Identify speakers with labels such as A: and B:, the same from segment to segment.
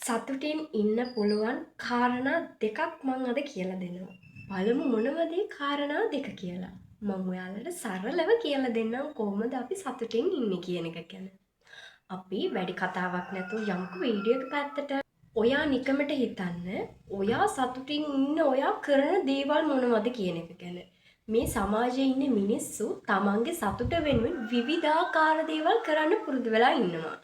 A: සතුටින් ඉන්න පුළුවන් කාරණා දෙකක් මං අද කියලා දෙනවා. පළමු මොනවද ඒ කාරණා දෙක කියලා. මම ඔයාලට සරලව කියලා දෙන්නම් කොහොමද අපි සතුටින් ඉන්නේ කියන එක ගැන. අපි වැඩි කතාවක් නැතුව යමුකෝ වීඩියෝ එක පැත්තට. ඔයා නිකමට හිතන්න ඔයා සතුටින් ඉන්න ඔයා කරන දේවල් මොනවද කියන එක ගැන. මේ සමාජයේ ඉන්න මිනිස්සු තමන්ගේ සතුට වෙනුවෙන් විවිධාකාර දේවල් කරන්න පුරුදු වෙලා ඉන්නවා.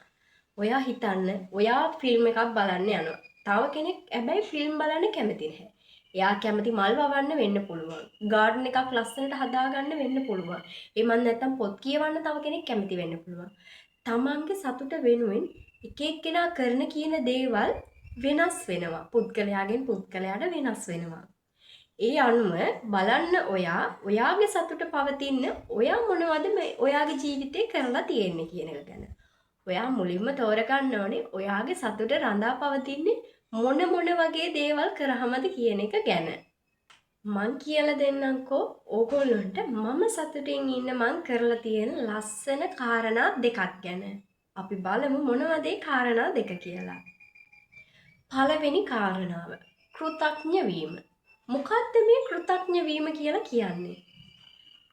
A: ඔයා හිතන්න ඔයා ෆිල්ම් එකක් බලන්න යනවා. තව කෙනෙක් හැබැයි ෆිල්ම් බලන්න කැමති නැහැ. එයා කැමති මල් වවන්න වෙන්න පුළුවන්. ගාඩන් එකක් ලස්සනට හදාගන්න වෙන්න පුළුවන්. එමන් නැත්තම් පොත් කියවන්න තව කෙනෙක් කැමති වෙන්න පුළුවන්. තමන්ගේ සතුට වෙනුවෙන් එක එක්කෙනා කරන කියන දේවල් වෙනස් වෙනවා. පුද්ගලයාගෙන් පුද්ගලයාට වෙනස් වෙනවා. ඒ අනුව බලන්න ඔයාගේ සතුට පවතින්න ඔයා මොනවද ඔයාගේ ජීවිතේ කරලා තියෙන්නේ කියන එක ගැන. ඔයා මුලින්ම තෝරගන්න ඕනේ ඔයාගේ සතුට රඳා පවතින්නේ මොන වගේ දේවල් කරාමද කියන එක ගැන. මං කියලා දෙන්නම්කෝ ඕගොල්ලන්ට මම සතුටින් ඉන්න මං කරලා තියෙන ලස්සන කාරණා දෙකක් ගැන. අපි බලමු මොනවද ඒ කාරණා දෙක කියලා. පළවෙනි කාරණාව කෘතඥ වීම. මොකක්ද මේ කෘතඥ වීම කියලා කියන්නේ?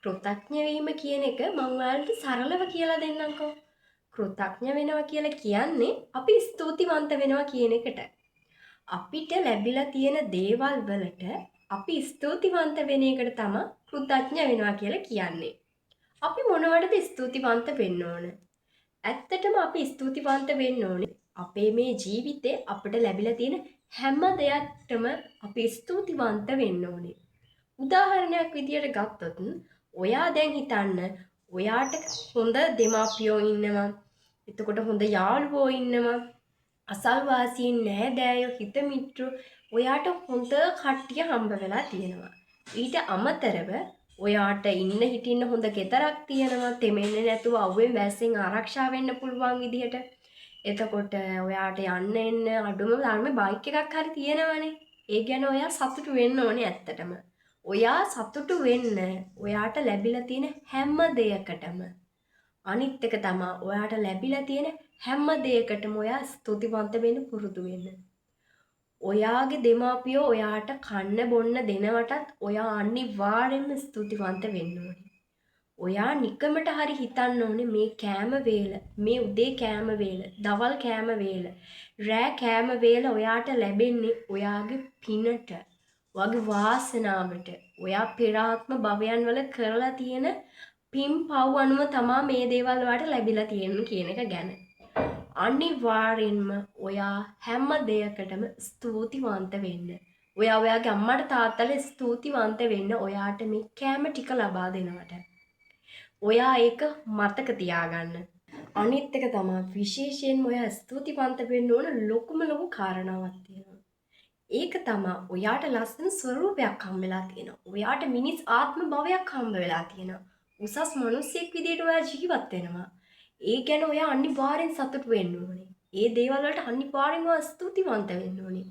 A: කෘතඥ වීම කියන එක මම ඔයාලට සරලව කියලා දෙන්නම්කෝ. කෘතඥ වෙනවා කියලා කියන්නේ අපි ස්තුතිවන්ත වෙනවා කියන එකට. අපිට ලැබිලා තියෙන දේවල් වලට අපි ස්තුතිවන්ත වෙන එකට තමයි කෘතඥ වෙනවා කියලා කියන්නේ. අපි මොනවටද ස්තුතිවන්ත වෙන්න ඕන? ඇත්තටම අපි ස්තුතිවන්ත වෙන්න ඕනේ අපේ මේ ජීවිතේ අපිට ලැබිලා තියෙන හැම දෙයක්ටම අපි ස්තුතිවන්ත වෙන්න ඕනේ. උදාහරණයක් විදියට ගත්තොත් ඔයා දැන් හිතන්න ඔයාට හොඳ දෙමාපියෝ ඉන්නවා. එතකොට හොඳ යාළුවෝ ඉන්නවා. අසල්වාසීන් නෑදෑයෝ හිත මිත්‍රෝ ඔයාට හොඳ කට්ටිය හම්බ වෙලා තියෙනවා. ඊට අමතරව ඔයාට ඉන්න හිටින්න හොඳ ගෙදරක් තියෙනවා. තෙමෙන්නේ නැතුව අවුවෙන් වැස්සෙන් ආරක්ෂා වෙන්න පුළුවන් විදිහට. එතකොට ඔයාට යන්න එන්න අඩුම තරමේ බයික් එකක් හරි තියෙනවනේ. ඒ ගැන ඔයා සතුටු වෙන්න ඕනේ ඇත්තටම. ඔයා සතුටු වෙන්න ඔයාට ලැබිලා තියෙන හැම දෙයකටම අනිත් එක තමයි ඔයාට ලැබිලා තියෙන හැම දෙයකටම ඔයා ස්තුතිවන්ත වෙන්න පුරුදු වෙන්න. ඔයාගේ දෙමාපියෝ ඔයාට කන්න බොන්න දෙනවටත් ඔයා අනිවාර්යෙන්ම ස්තුතිවන්ත වෙන්න ඕනේ. ඔයා නිකමට හරි හිතන්න ඕනේ මේ කෑම වේල, මේ උදේ කෑම වේල, දවල් කෑම වේල, රෑ කෑම වේල ඔයාට ලැබෙන්නේ ඔයාගේ පිනට, ඔයාගේ වාසනාවට, ඔයා පෙර ආත්ම භවයන් වල කරලා තියෙන පින් පව් අනුව තමා මේ දේවල් වලට ලැබිලා තියෙන්නේ කියන එක ගැන. අනිවාර්යෙන්ම ඔයා හැම දෙයකටම ස්තුතිවන්ත වෙන්න. ඔයා ඔයාගේ අම්මට තාත්තට ස්තුතිවන්ත වෙන්න ඔයාට මේ කෑම ටික ලබා දෙනවට. ඔයා ඒක මතක තියාගන්න. අනිත් එක තමයි විශේෂයෙන්ම ඔයා ස්තුතිවන්ත වෙන්න ඕන ලොකුම කාරණාවක් තියෙනවා. ඒක තමයි ඔයාට ලස්සන ස්වරූපයක් හම්බ වෙලා තියෙනවා. ඔයාට මිනිස් ආත්ම භවයක් හම්බ වෙලා තියෙනවා. උසස් මිනිසෙක් විදියට ඔයා ජීවත් වෙනවා. ඒ ගැන ඔයා අනිවාර්යෙන් සතුටු වෙන්න ඕනේ. ඒ දේවල් වලට අනිවාර්යෙන්ම ස්තුතිවන්ත වෙන්න ඕනේ.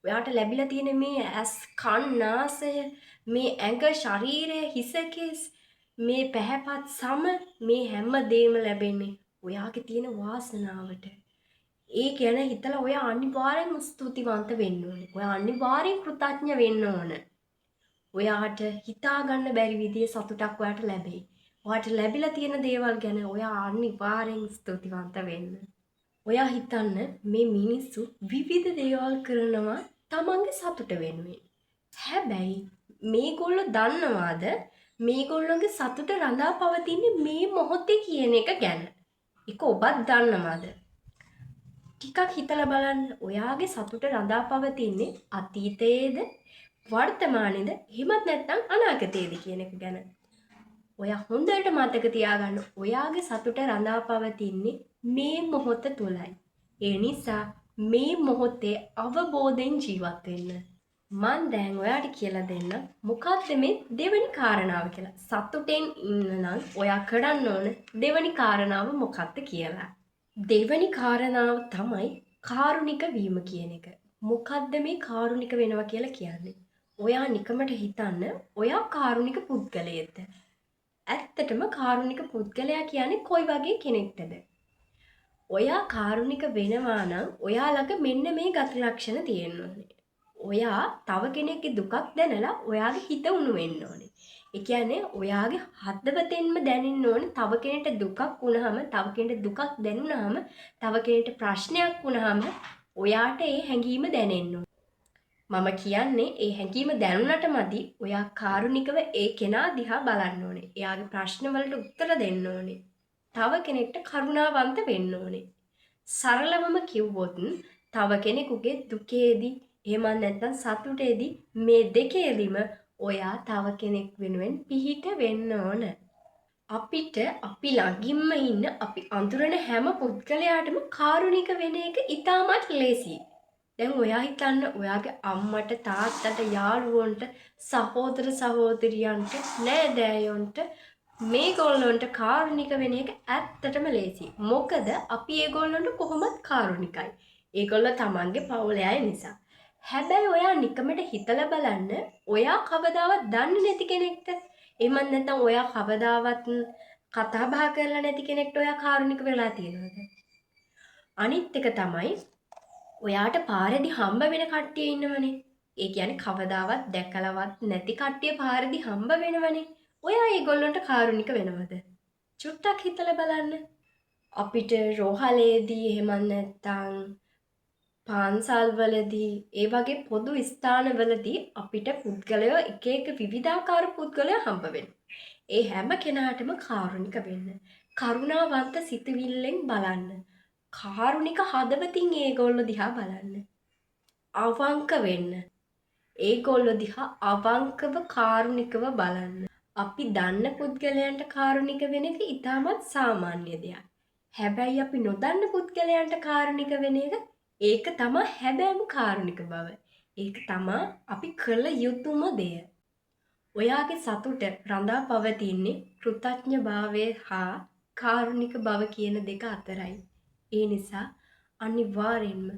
A: ඔයාට ලැබිලා තියෙන මේ ඇස්, කන්, නාසය, මේ ඇඟ, ශරීරය, හිස කෙස්, මේ පැහැපත් සම මේ හැම දෙයක්ම ලැබෙන්නේ ඔයාගේ තියෙන වාසනාවට. ඒ ගැන හිතලා ඔයා අනිවාර්යෙන් ස්තුතිවන්ත වෙන්න ඕනේ. ඔයා අනිවාර්යෙන් කෘතඥ වෙන්න ඕන. ඔයාට හිතා ගන්න බැරි විදිහේ සතුටක් ඔයාට ලැබෙයි. ඔයාට ලැබිලා තියෙන දේවල් ගැන ඔයා අනිවාර්යෙන් ස්තුතිවන්ත වෙන්න. ඔයා හිතන්න මේ මිනිස්සු විවිධ දේවල් කරනවා තමන්ගේ සතුට වෙනුවෙන්. හැබැයි මේගොල්ලෝ දන්නවාද මේගොල්ලෝගේ සතුට රඳා පවතින්නේ මේ මොහොතේ කියන එක ගැන? ඒක ඔබත් දන්නවද? ටිකක් හිතලා බලන්න ඔයාගේ සතුට රඳා පවතින්නේ අතීතයේද වර්තමානයේද එහෙමත් නැත්නම් අනාගතයේද කියන එක ගැන. ඔයා හොඳට මතක තියාගන්න ඔයාගේ සතුට රඳා පවතින්නේ මේ මොහොත තුලයි. ඒ නිසා මේ මොහොතේ අවබෝධයෙන් ජීවත් වෙන්න. මම දැන් ඔයාට කියලා දෙන්න මොකක්ද මේ දෙවෙනි කාරණාව කියලා. සතුටෙන් ඉන්න නම් ඔයා කරන්න ඕන දෙවෙනි කාරණාව මොකක්ද කියලා. දෙවෙනි කාරණාව තමයි කාරුණික වීම කියන එක. මොකක්ද මේ කාරුණික වෙනවා කියලා කියන්නේ? ඔයා නිකමට හිතන්න ඔයා කාරුණික පුද්ගලයෙක්ද? ඇත්තටම කාරුණික පුද්ගලයා කියන්නේ කොයි වගේ කෙනෙක්ද? ඔයා කාරුණික වෙනවා නම් ඔයා ළඟ මෙන්න මේ ගති ලක්ෂණ තියෙන්න ඕනේ. ඔයා තව කෙනෙක්ගේ දුකක් දැනලා ඔයාගේ හිත උණු වෙන්න ඕනේ. ඒ කියන්නේ ඔයාගේ හදවතෙන්ම දැනෙන්න ඕනේ තව කෙනෙක්ට දුකක් වුණාම, තව කෙනෙක්ට දුකක් දැනුණාම, තව කෙනෙක්ට ප්‍රශ්නයක් වුණාම ඔයාට ඒ හැඟීම දැනෙන්න ඕනේ. මම කියන්නේ ඒ හැඟීම දැනුණට මදි ඔයා කාරුණිකව ඒ කෙනා දිහා බලන්න ඕනේ. එයාගේ ප්‍රශ්නවලට උත්තර දෙන්න ඕනේ. තව කෙනෙක්ට කරුණාවන්ත වෙන්න ඕනේ. සරලවම කිව්වොත් තව කෙනෙකුගේ දුකේදී එහෙම නැත්නම් සතුටේදී මේ දෙකේදීම ඔයා තව කෙනෙක් වෙනුවෙන් පිහිට වෙන්න ඕන. අපිට අපි ළඟින්ම ඉන්න අපි අඳුරන හැම පුද්ගලයාටම කාරුණික වෙන එක ඉතාමත් ලේසියි. දැන් ඔයා හිතන්න ඔයාගේ අම්මට තාත්තට යාළුවන්ට සහෝදර සහෝදරියන්ට නෑදෑයොන්ට මේගොල්ලොන්ට කාරුණික වෙන එක ඇත්තටම ලේසියි. මොකද අපි ඒගොල්ලොන්ට කොහොමත් කාරුණිකයි. ඒගොල්ලෝ තමන්ගේ පවුලේ අය නිසා. හැබැයි ඔයා නිකමට හිතලා බලන්න ඔයා කවදාවත් දන්නේ නැති කෙනෙක්ට එහෙම නැත්නම් ඔයා කවදාවත් කතා බහ කරලා නැති කෙනෙක්ට ඔයා කාරුණික වෙලා තියෙනවද? අනිත් එක තමයි ඔයාට පාරේදී හම්බ වෙන කට්ටිය ඉන්නවනේ. ඒ කියන්නේ කවදාවත් දැකලවත් නැති කට්ටිය පාරේදී හම්බ වෙනවනේ. ඔයා ඒගොල්ලන්ට කාරුණික වෙනවද? චුට්ටක් හිතලා බලන්න. අපිට රෝහලේදී එහෙම නැත්නම් පාන්සල්වලදී ඒ වගේ පොදු ස්ථානවලදී අපිට පුද්ගලයෝ එක එක විවිධාකාර පුද්ගලයෝ හම්බ වෙනවා. ඒ හැම කෙනාටම කාරුණික වෙන්න. කරුණාවන්ත සිතවිල්ලෙන් බලන්න. කාරුණික හදවතින් ඒගොල්ලෝ දිහා බලන්න. අවංක වෙන්න. ඒගොල්ලෝ දිහා අවංකව කාරුණිකව බලන්න. අපි දන්න පුද්ගලයන්ට කාරුණික වෙන එක ඉතාමත් සාමාන්‍ය දෙයක්. හැබැයි අපි නොදන්න පුද්ගලයන්ට කාරුණික වෙන එක ඒක තමයි හැබෑම කාරුණික බව. ඒක තමයි අපි කළ යුතුම දෙය. ඔයාගේ සතුට රඳා පවතින්නේ කෘතඥභාවය හා කාරුණික බව කියන දෙක අතරයි. ඒ නිසා අනිවාර්යෙන්ම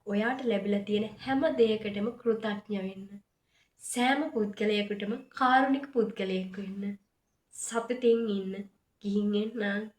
A: ඔයාට ලැබිලා තියෙන හැම දෙයකටම කෘතඥ වෙන්න. සෑම පුද්ගලයෙකුටම කාරුණික පුද්ගලයෙක් වෙන්න. සතුටින් ඉන්න. ගිහින් එන්න.